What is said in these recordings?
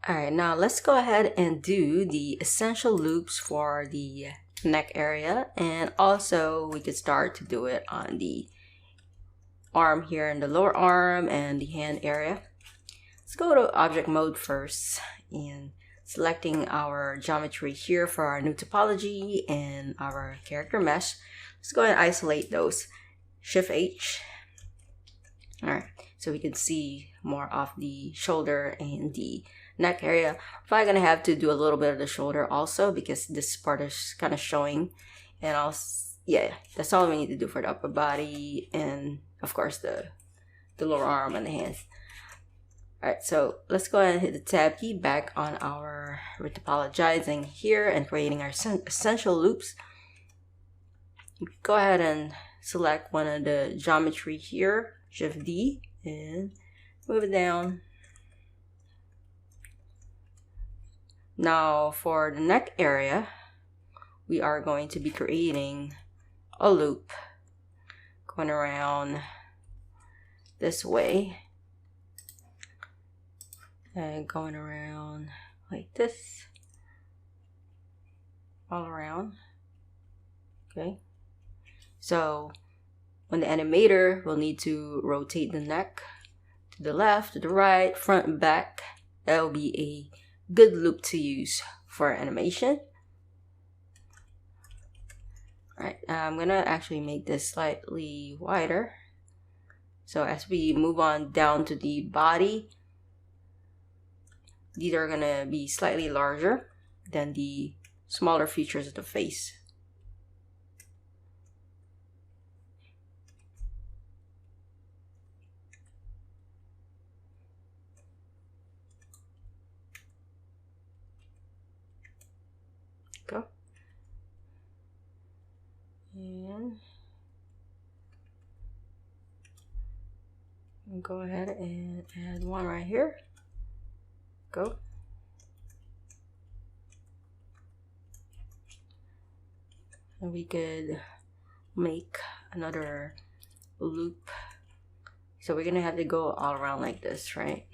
Alright, now let's go ahead and do the essential loops for the neck area, and also we could start to do it on the arm here in the lower arm and the hand area. Let's go to object mode first and selecting our geometry here for our new topology and our character mesh. Let's go and isolate those. Shift H. Alright, so we can see more of the shoulder and the neck area. We're probably gonna have to do a little bit of the shoulder also because this part is kind of showing. And yeah, that's all we need to do for the upper body and of course the lower arm and the hands. Alright, so let's go ahead and hit the tab key back on our retopologizing here and creating our essential loops. Go ahead and select one of the geometry here, Shift D, and move it down. Now for the neck area, we are going to be creating a loop going around this way and going around like this, all around. Okay, so when the animator will need to rotate the neck to the left, to the right, front and back, that will be a good loop to use for animation. Alright, I'm gonna actually make this slightly wider. So as we move on down to the body, these are gonna be slightly larger than the smaller features of the face. Go. And go ahead and add one right here. Go. And we could make another loop. So we're gonna have to go all around like this, right?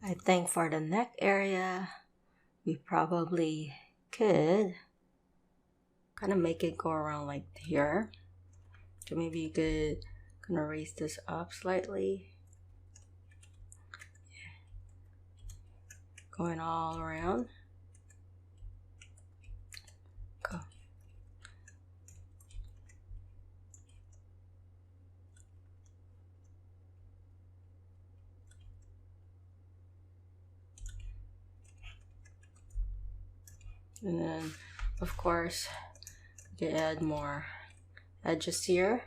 I think for the neck area, we probably could kind of make it go around like here. So maybe you could kind of raise this up slightly. Going all around. Go. And then, of course, you can add more edges here.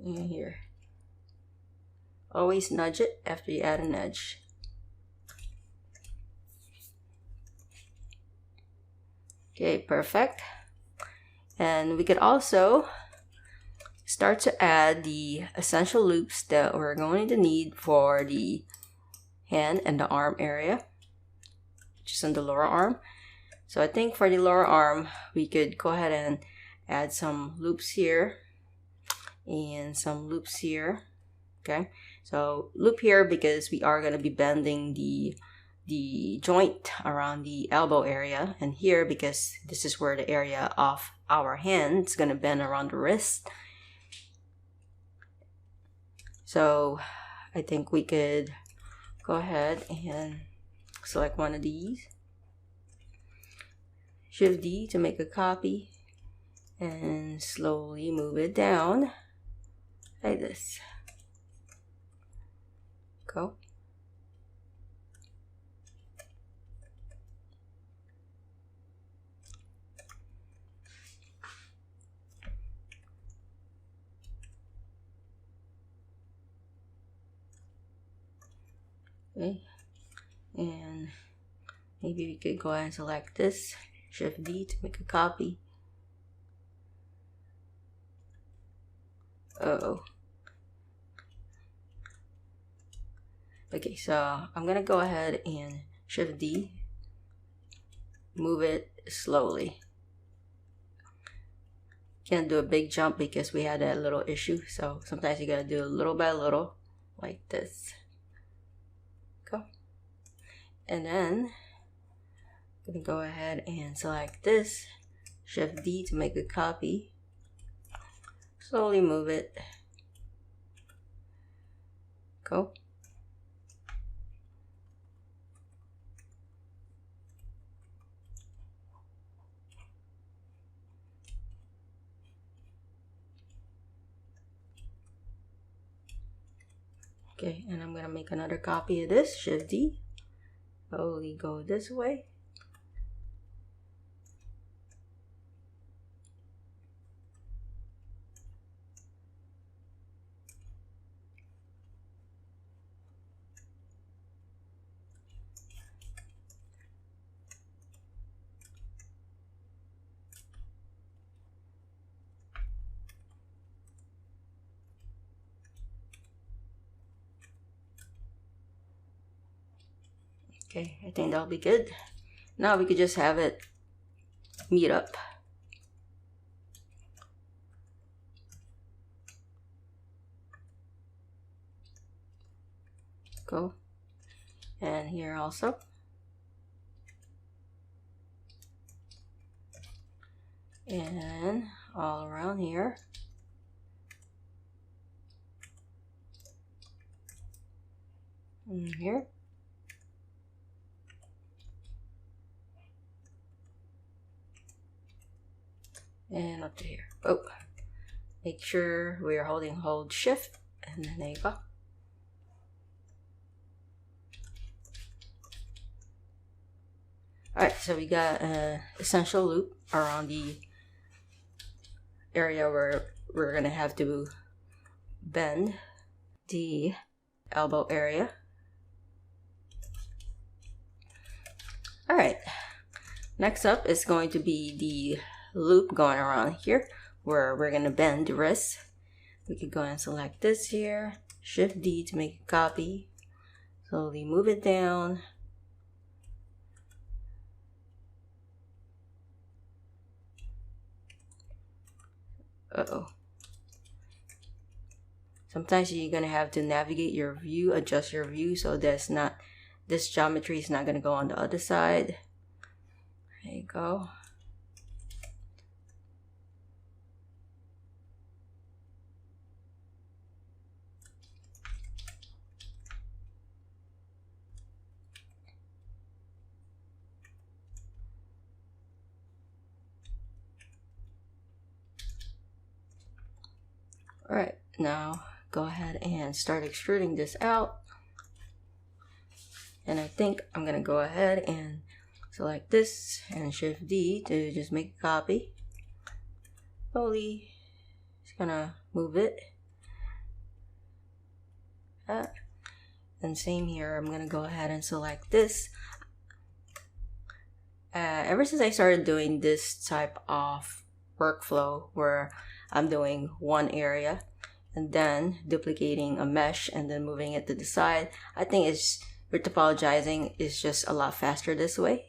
And here. Always nudge it after you add an edge. Okay, perfect. And we could also start to add the essential loops that we're going to need for the hand and the arm area, which is on the lower arm. So I think for the lower arm, we could go ahead and add some loops here and some loops here. Okay, so loop here because we are going to be bending the joint around the elbow area, and here because this is where the area of our hand is going to bend around the wrist. So I think we could go ahead and select one of these, Shift D to make a copy, and slowly move it down like this. Go. Okay, and Maybe we could go ahead and select this, Shift D to make a copy. Uh-oh. Okay, so I'm gonna go ahead and Shift D, move it slowly. Can't do a big jump because we had that little issue, so sometimes you gotta do a little by little, like this. Go. And then I'm gonna go ahead and select this, Shift D to make a copy. Slowly move it. Go. Okay, and I'm gonna make another copy of this, Shift D. Slowly go this way. Okay, I think that'll be good. Now we could just have it meet up. Go. And here also. And all around here. And here. And up to here. Oh, make sure we are hold Shift, and then there you go. Alright, so we got an essential loop around the area where we're gonna have to bend the elbow area. Alright, next up is going to be the loop going around here where we're gonna bend the wrist. We could go and select this here, Shift D to make a copy. Slowly move it down. Uh-oh. Sometimes you're gonna have to navigate your view, adjust your view so this geometry is not gonna go on the other side. There you go. Alright, now go ahead and start extruding this out. And I think I'm gonna go ahead and select this and Shift D to just make a copy. Slowly, just gonna move it. And same here, I'm gonna go ahead and select this. Ever since I started doing this type of workflow where I'm doing one area and then duplicating a mesh and then moving it to the side, I think it's retopologizing is just a lot faster this way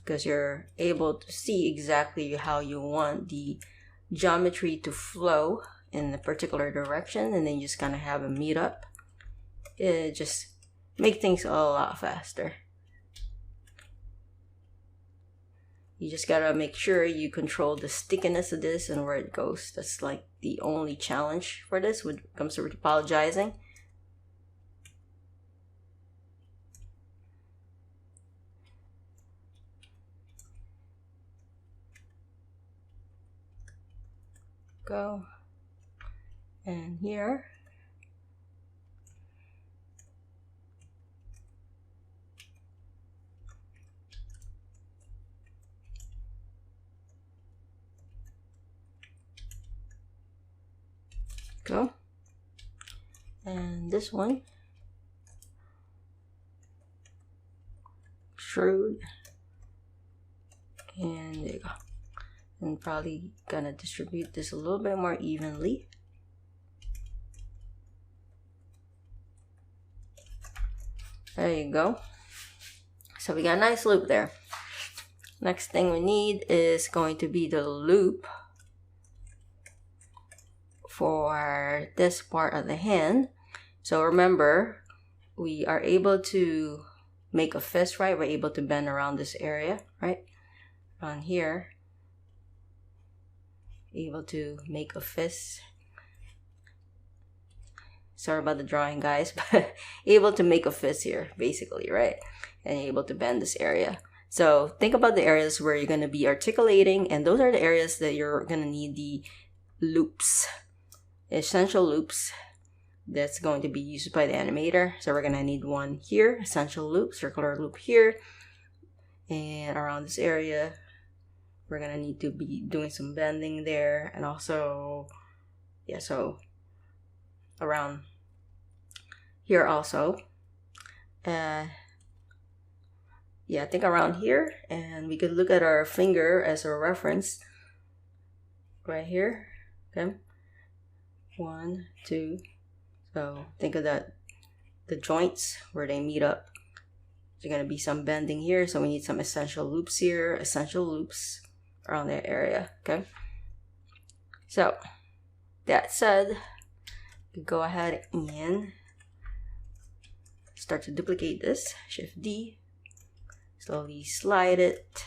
because you're able to see exactly how you want the geometry to flow in a particular direction, and then you just kind of have a meet up. It just makes things a lot faster. You just gotta make sure you control the stickiness of this and where it goes. That's like the only challenge for this when it comes to retopologizing. Go. And here. Go. And this one. extrude. And there you go. And probably gonna distribute this a little bit more evenly. There you go. So we got a nice loop there. Next thing we need is going to be the loop for this part of the hand. So remember, we are able to make a fist, right? We're able to bend around this area, right? Around here. Able to make a fist. Sorry about the drawing, guys, but able to make a fist here, basically, right? And able to bend this area. So think about the areas where you're going to be articulating, and those are the areas that you're going to need the loops, essential loops that's going to be used by the animator. So we're going to need one here, essential loop, circular loop here, and around this area, we're going to need to be doing some bending there, and also, yeah, so around here also. Yeah, I think around here, and we could look at our finger as a reference right here. Okay, 1, 2. So think of that, the joints where they meet up. There's gonna be some bending here, so we need some essential loops here, essential loops around that area. Okay, so that said, go ahead and start to duplicate this. Shift D. Slowly slide it.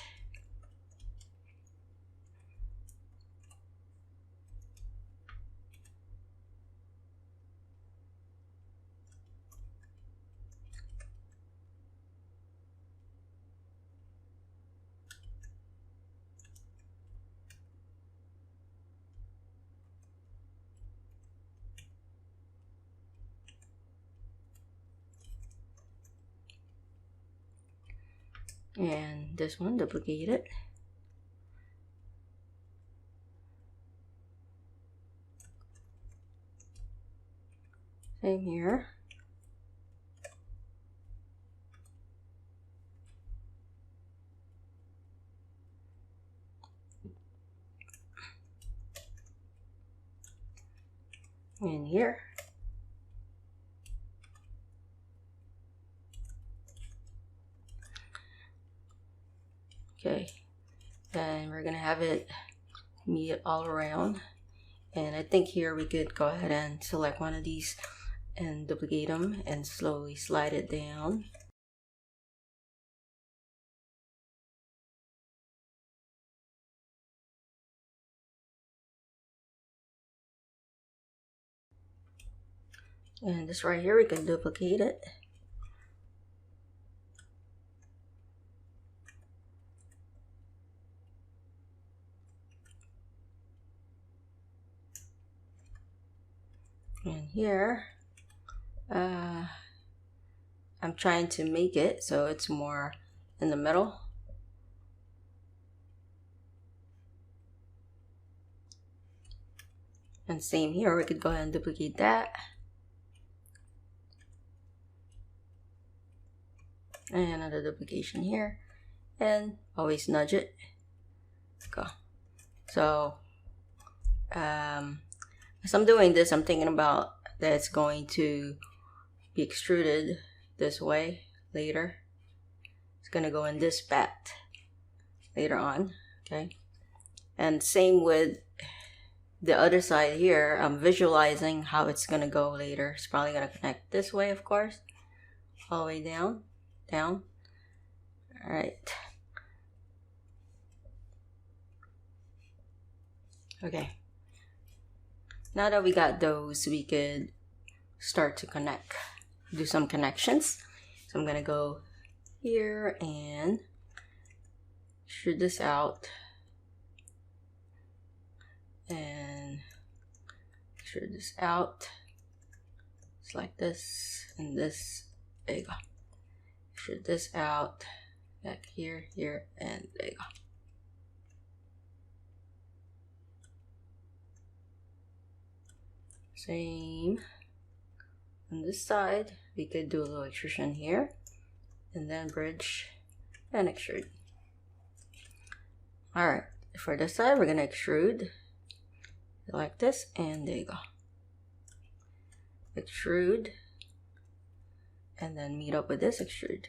And this one, duplicate it. Same here. And here. Okay, then we're gonna have it meet all around, and I think here we could go ahead and select one of these and duplicate them and slowly slide it down. And this right here, we can duplicate it. And here, I'm trying to make it so it's more in the middle. And same here, we could go ahead and duplicate that. And another duplication here. And always nudge it. Go. So, as I'm doing this, I'm thinking about that it's going to be extruded this way later. It's going to go in this bat later on, okay? And same with the other side here. I'm visualizing how it's going to go later. It's probably going to connect this way, of course, all the way down, down. All right. Okay. Now that we got those, we could start to connect, do some connections. So I'm gonna go here and shoot this out and shoot this out. It's like this and this. There you go. Shoot this out back here, here, and there you go. Same on this side. We could do a little extrusion here and then bridge and extrude. Alright, for this side, we're gonna extrude like this, and there you go. Extrude, and then meet up with this extrude.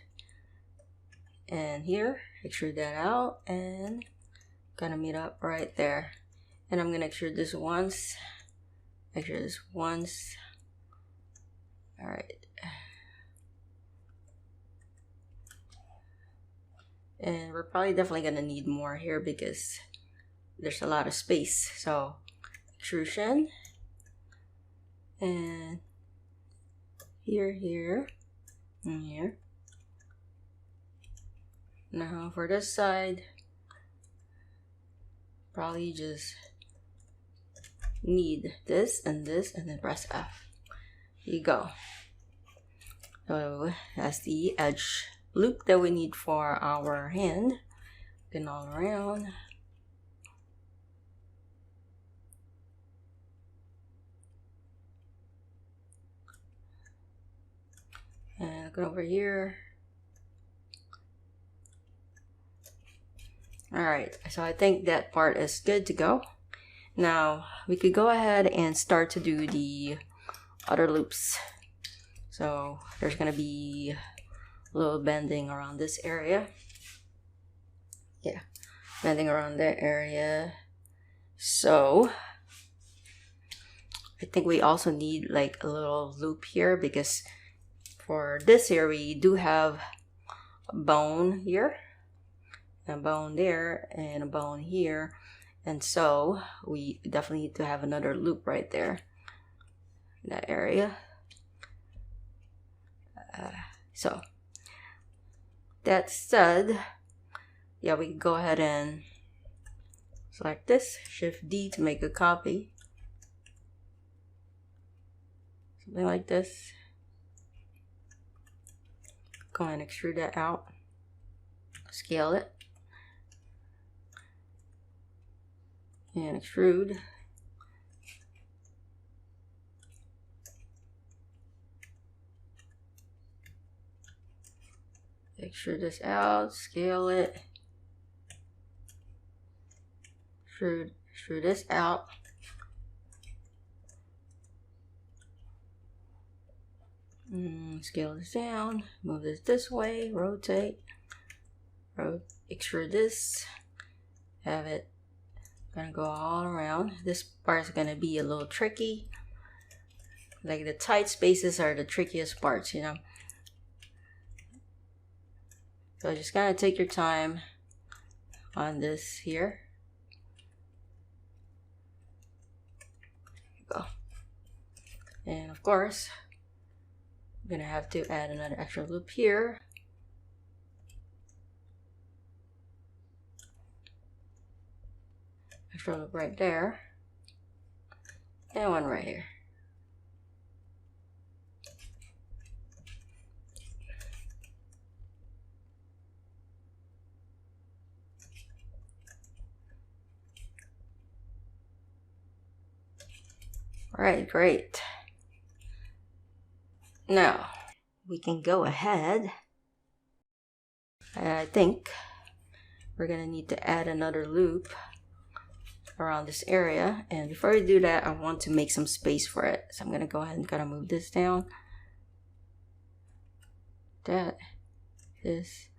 And here, extrude that out, and gonna meet up right there. And I'm gonna extrude this once, extrude this once. Alright. And we're probably definitely gonna need more here because there's a lot of space. So extrusion, and here, here, and here. Now for this side, probably just need this, and then press F. Here you go. So that's the edge loop that we need for our hand. Then all around. And look over here. Alright, so I think that part is good to go. Now we could go ahead and start to do the other loops. So there's gonna be a little bending around this area. Yeah, bending around that area. So I think we also need like a little loop here, because for this here we do have a bone here, a bone there, and a bone here, and so we definitely need to have another loop right there in that area. So that said, yeah, we can go ahead and select this, Shift D to make a copy, something like this. Go ahead and extrude that out, scale it, and extrude. Extrude this out, scale it, extrude this out, scale this down, move this way, rotate, extrude this, have it gonna go all around. This part is gonna be a little tricky. Like the tight spaces are the trickiest parts, you know. So just kind of take your time on this here. Go. And of course, I'm gonna have to add another extra loop here. Extra loop right there. And one right here. Alright, great. Now, we can go ahead. I think we're gonna need to add another loop around this area. And before we do that, I want to make some space for it. So I'm gonna go ahead and kind of move this down. This.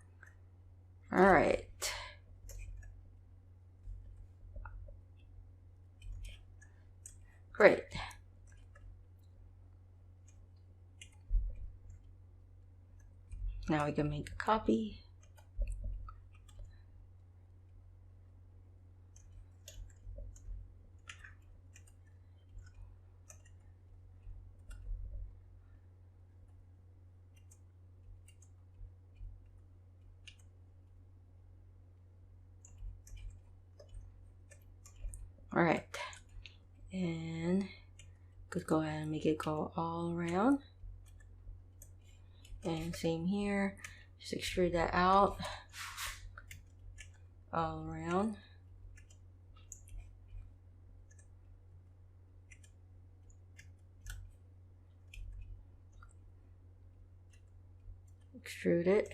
Alright. Great. Now we can make a copy. All right, and could go ahead and make it go all around. And same here, just extrude that out all around. Extrude it.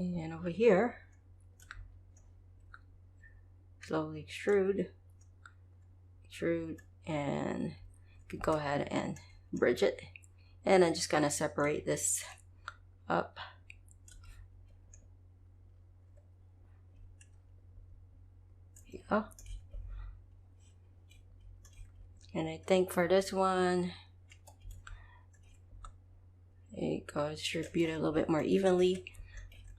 And over here, slowly extrude, and you could go ahead and bridge it. And I'm just gonna separate this up. Here you go. And I think for this one, there you go, distribute it a little bit more evenly.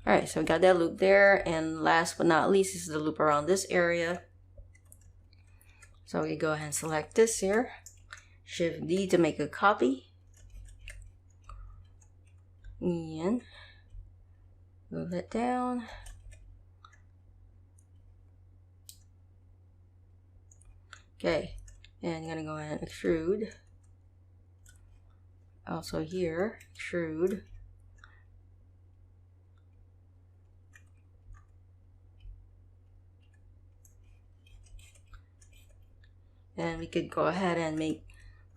All right, so we got that loop there, and last but not least is the loop around this area. So we go ahead and select this here, Shift D to make a copy, and move it down. Okay, and I'm gonna go ahead and extrude. Also here, extrude. And we could go ahead and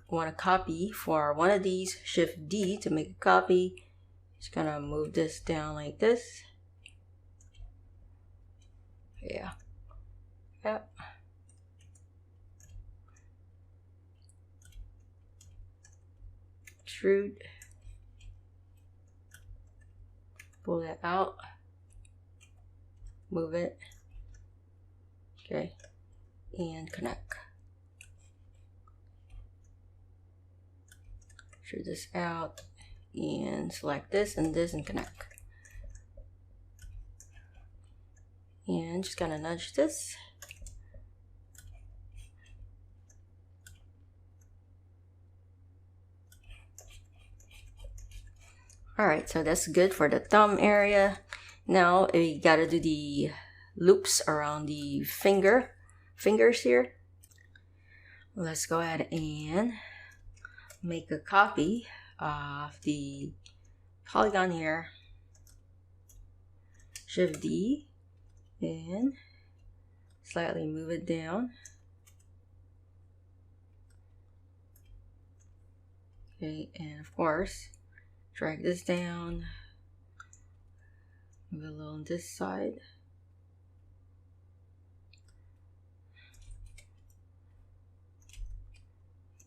want a copy for one of these. Shift D to make a copy. Just gonna move this down like this. Yeah. Yep. Extrude. Pull that out. Move it. Okay. And connect. Extrude this out and select this and connect. And just gonna nudge this. Alright, so that's good for the thumb area. Now we gotta do the loops around the fingers here. Let's go ahead and make a copy of the polygon here. Shift D and slightly move it down. Okay, and of course, drag this down, move it a little on this side.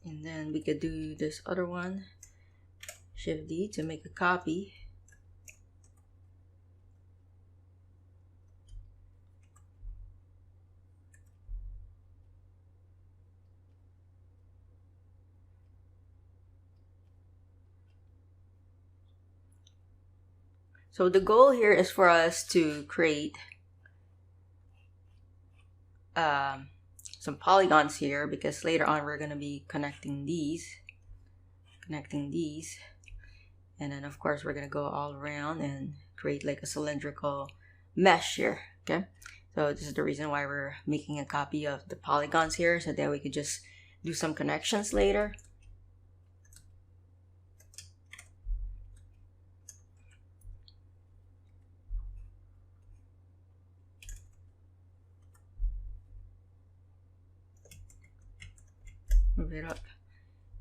And then we could do this other one. Shift D to make a copy. So the goal here is for us to create some polygons here, because later on we're going to be connecting these, and then of course we're going to go all around and create like a cylindrical mesh here. Okay, so this is the reason why we're making a copy of the polygons here, so that we could just do some connections later. Move it up,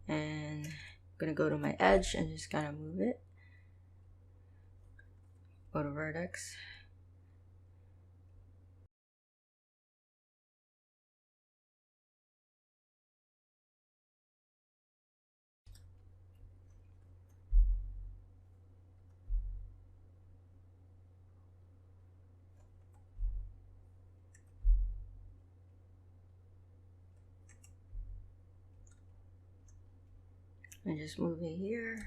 and I'm gonna go to my edge and just kind of move it. Go to vertex. And just move it here.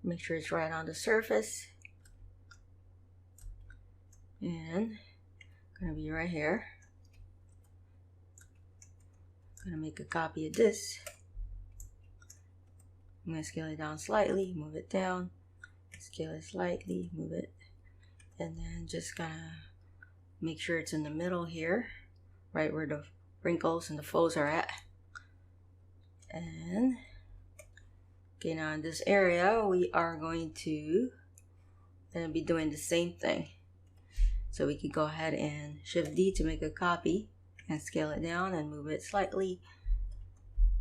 Make sure it's right on the surface. And gonna be right here. Gonna make a copy of this. I'm gonna scale it down slightly, move it down, scale it slightly, move it, and then just gonna make sure it's in the middle here, right where the wrinkles and the folds are at. And okay, now in this area we are going to be doing the same thing. So we could go ahead and Shift D to make a copy and scale it down and move it slightly.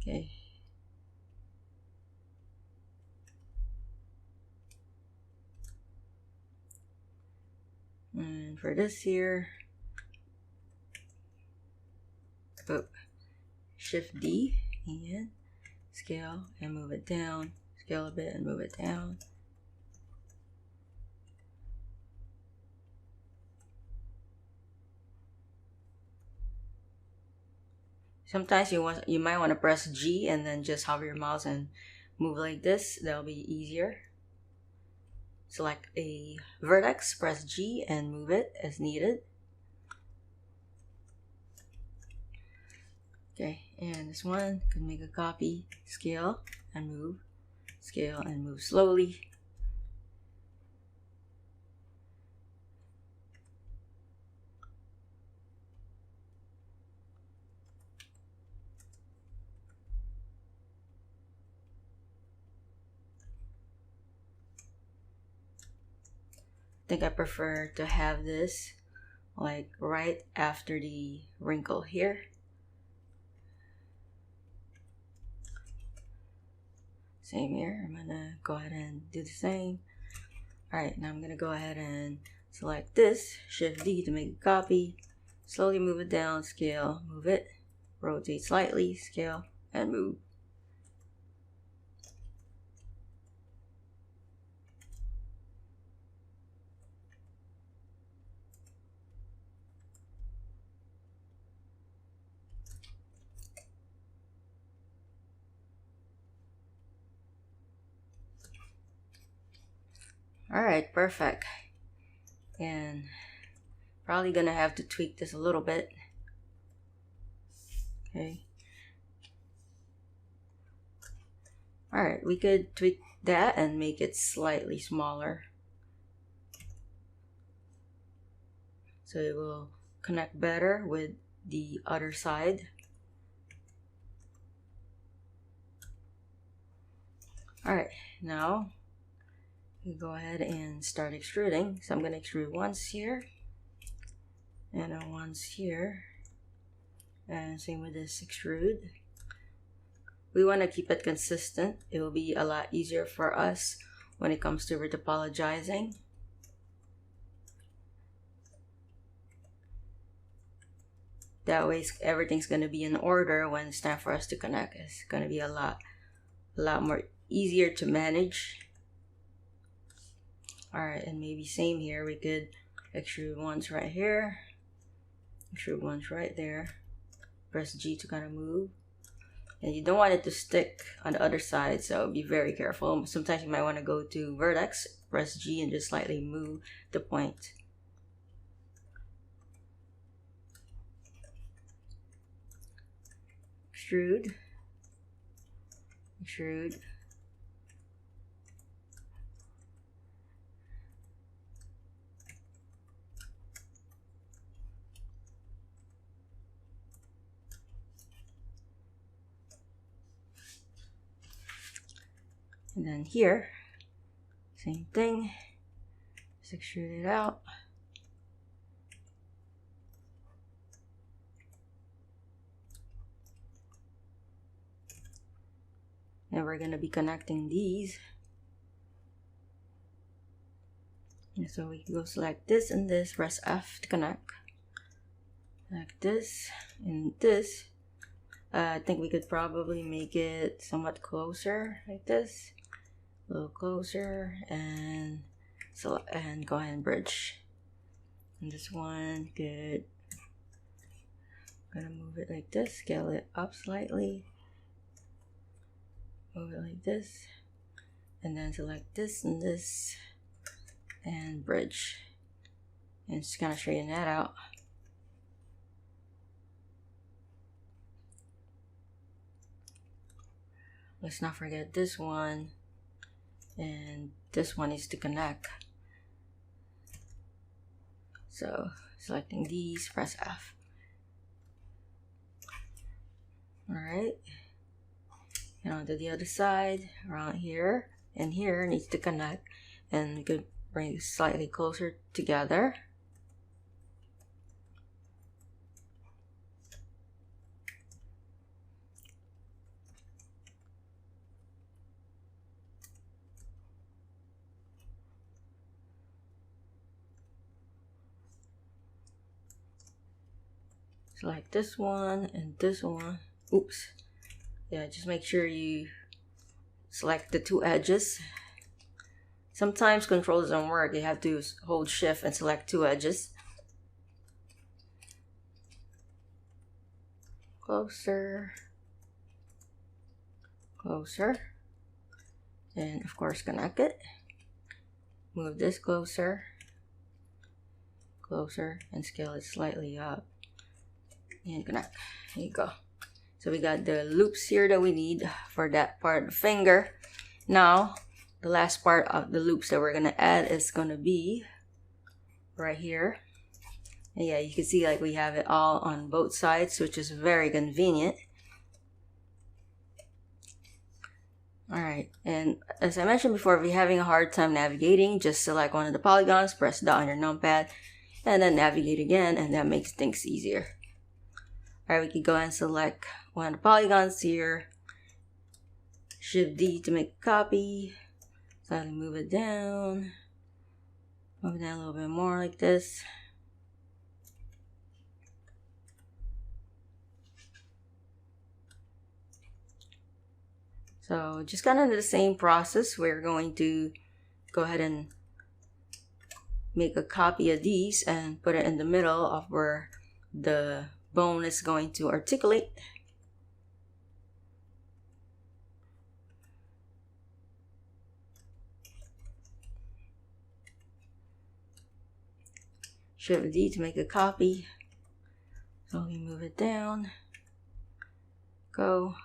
Okay. And for this here, Shift D and scale and move it down. Scale a bit and move it down. Sometimes you might want to press G and then just hover your mouse and move like this. That'll be easier. Select a vertex, press G and move it as needed. Okay, and this one, can make a copy, scale and move slowly. I think I prefer to have this like right after the wrinkle here. Same here, I'm gonna go ahead and do the same. Alright, now I'm gonna go ahead and select this, Shift D to make a copy, slowly move it down, scale, move it, rotate slightly, scale, and move. Alright, perfect. And probably gonna have to tweak this a little bit. Okay. Alright, we could tweak that and make it slightly smaller, so it will connect better with the other side. Alright, now you go ahead and start extruding. So I'm going to extrude once here and then once here, and same with this extrude. We want to keep it consistent. It will be a lot easier for us when it comes to retopologizing. That way everything's going to be in order when it's time for us to connect. It's going to be a lot more easier to manage. Alright, and maybe same here, we could extrude once right here, extrude once right there, press G to kind of move. And you don't want it to stick on the other side, so be very careful. Sometimes you might want to go to vertex, press G and just slightly move the point. Extrude, extrude. And then here, same thing, just extrude it out. And we're going to be connecting these. And so we can go select this and this, press F to connect. Like this and this. I think we could probably make it somewhat closer, like this. A little closer, and go ahead and bridge. And this one, good. I'm gonna move it like this, scale it up slightly. Move it like this, and then select this and this, and bridge. And just kind of straighten that out. Let's not forget this one, and this one is to connect. So selecting these, press F. Alright, and onto the other side, around here, and here needs to connect, and we could bring it slightly closer together. select this one and this one. Oops. Yeah, just make sure you select the two edges. Sometimes controls don't work. You have to hold shift and select two edges. Closer. Closer. And of course connect it. Move this closer. Closer and scale it slightly up. And connect. There you go. So we got the loops here that we need for that part of the finger. Now, the last part of the loops that we're gonna add is gonna be right here. And yeah, you can see like we have it all on both sides, which is very convenient. Alright, and as I mentioned before, if you're having a hard time navigating, just select one of the polygons, press down on your numpad, and then navigate again, and that makes things easier. Alright, we can go ahead and select one of the polygons here. Shift D to make a copy. Slightly move it down. Move it down a little bit more like this. So just kind of the same process. We're going to go ahead and make a copy of these and put it in the middle of where the bone is going to articulate. Shift D to make a copy. Slowly move it down. Go.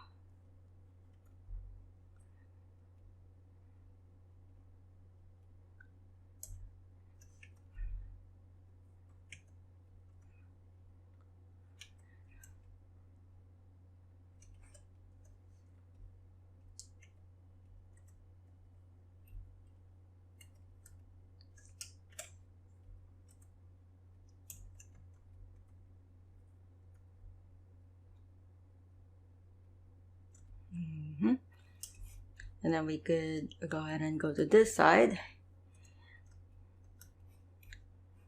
And then we could go ahead and go to this side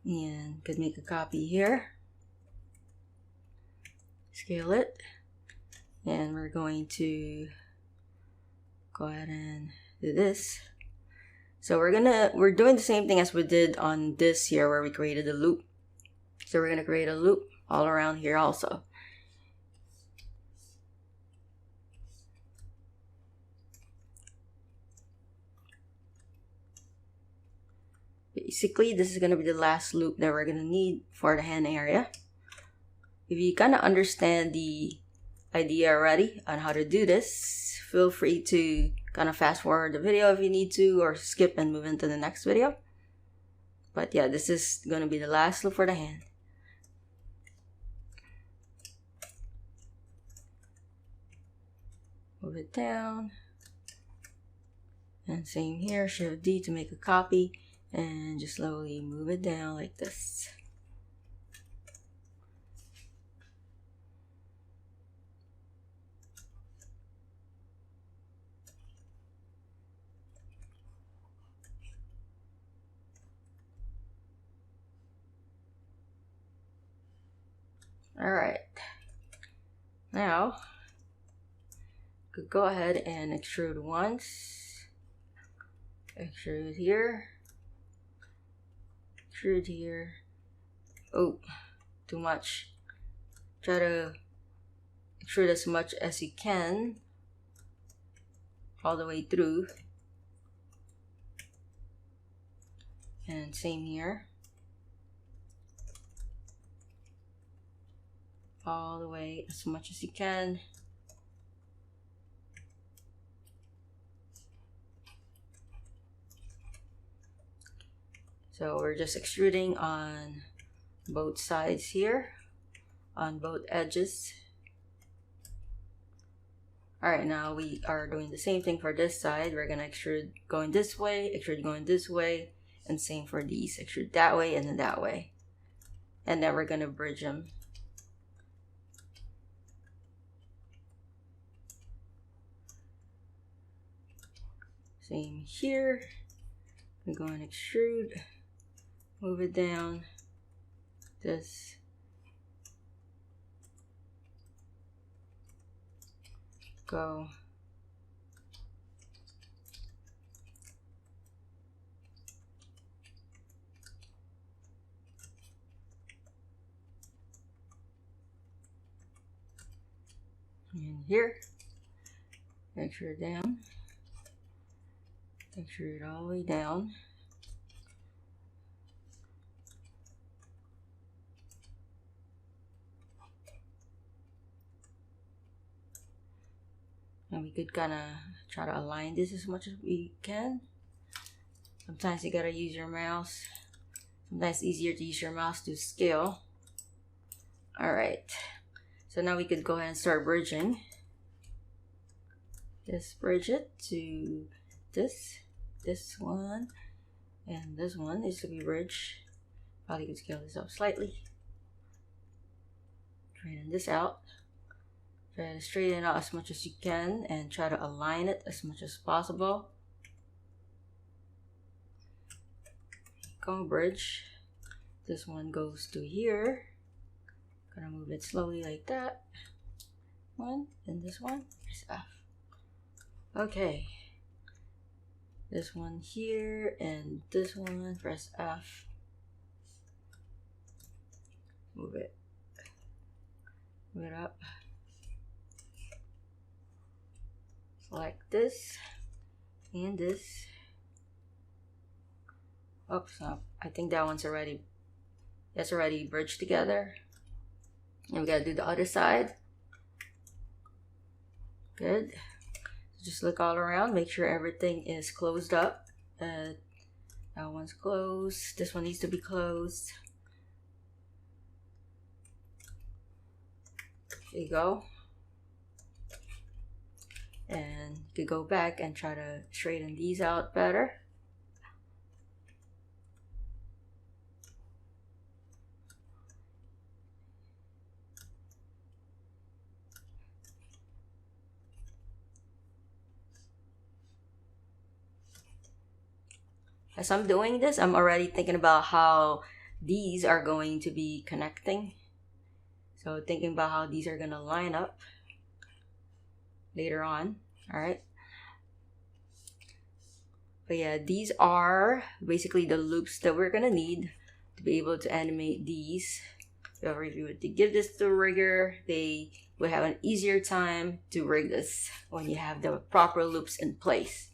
and could make a copy here, scale it, and we're going to go ahead and do this. So we're doing the same thing as we did on this here where we created a loop. So we're gonna create a loop all around here also. Basically, this is going to be the last loop that we're going to need for the hand area. If you kind of understand the idea already on how to do this, feel free to kind of fast forward the video if you need to, or skip and move into the next video. But yeah, this is going to be the last loop for the hand. Move it down. And same here, Shift D to make a copy. And just slowly move it down like this. Alright. Now, could go ahead and extrude once. Extrude here. Extrude here. Oh, too much. Try to extrude as much as you can all the way through. And same here. All the way as much as you can. So we're just extruding on both sides here, on both edges. Alright, now we are doing the same thing for this side. We're gonna extrude going this way, extrude going this way, and same for these. Extrude that way and then that way. And then we're gonna bridge them. Same here. We're going to extrude. Move it down. This. go. And here, make sure down, make sure it all the way down. And we could kind of try to align this as much as we can. Sometimes you gotta use your mouse. Sometimes it's easier to use your mouse to scale. Alright, so now we could go ahead and start bridging. Just bridge it to this one, and this one needs to be bridged. Probably could scale this up slightly. Straighten this out. Try to straighten it out as much as you can and try to align it as much as possible. Go bridge. This one goes to here. Gonna move it slowly like that. One, and this one, press F. Okay. This one here, and this one, press F. Move it. Move it up. Select this, and this. Oops, no, I think that one's already, that's already bridged together. And we gotta do the other side. Good. Just look all around, make sure everything is closed up. That one's closed. This one needs to be closed. There you go. And you could go back and try to straighten these out better. As I'm doing this, I'm already thinking about how these are going to be connecting. So thinking about how these are gonna line up later on. All right. But yeah, these are basically the loops that we're gonna need to be able to animate these. So if you were to give this to a rigger, they would have an easier time to rig this when you have the proper loops in place.